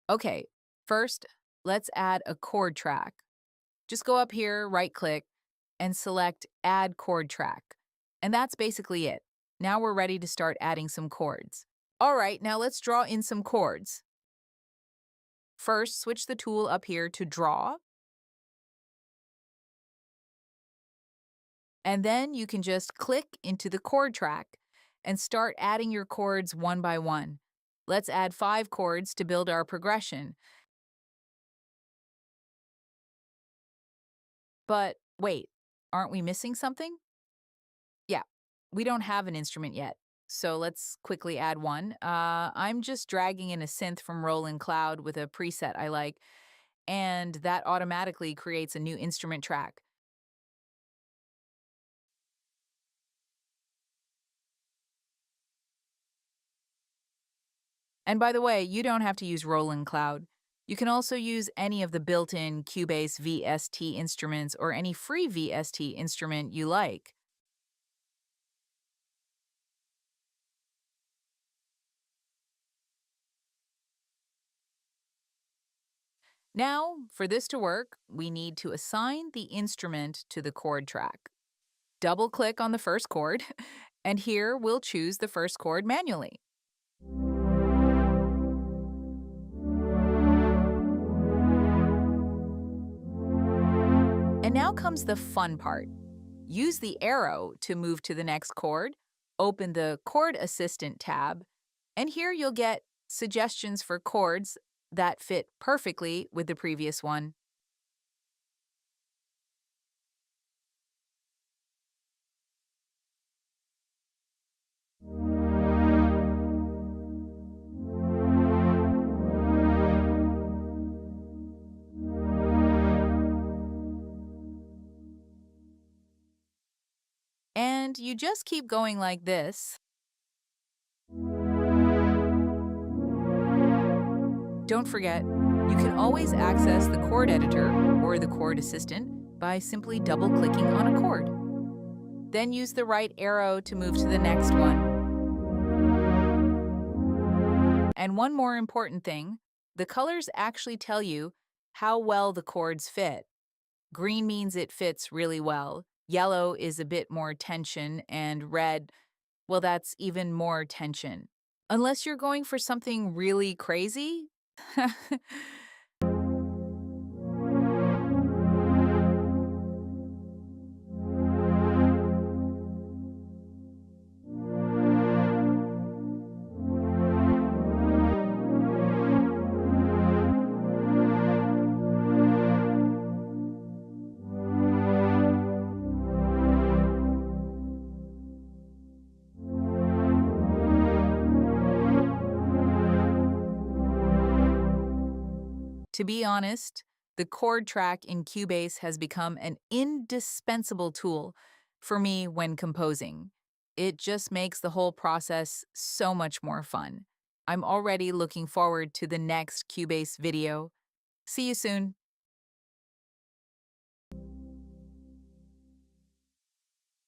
Okay, first, let's add a chord track. Just go up here, right-click, and select Add Chord Track. And that's basically it. Now we're ready to start adding some chords. All right, now let's draw in some chords. First, switch the tool up here to Draw, and then you can just click into the chord track and start adding your chords one by one. Let's add 5 chords to build our progression. But wait, aren't we missing something? Yeah, we don't have an instrument yet. So let's quickly add one. I'm just dragging in a synth from Roland Cloud with a preset I like, and that automatically creates a new instrument track. And by the way, you don't have to use Roland Cloud. You can also use any of the built-in Cubase VST instruments or any free VST instrument you like. Now, for this to work, we need to assign the instrument to the chord track. Double-click on the first chord, and here we'll choose the first chord manually. And now comes the fun part. Use the arrow to move to the next chord, open the Chord Assistant tab, and here you'll get suggestions for chords that fit perfectly with the previous one. And you just keep going like this. Don't forget, you can always access the chord editor or the chord assistant by simply double-clicking on a chord. Then use the right arrow to move to the next one. And one more important thing, the colors actually tell you how well the chords fit. Green means it fits really well. Yellow is a bit more tension, and red, well, that's even more tension. Unless you're going for something really crazy. To be honest, the chord track in Cubase has become an indispensable tool for me when composing. It just makes the whole process so much more fun. I'm already looking forward to the next Cubase video. See you soon.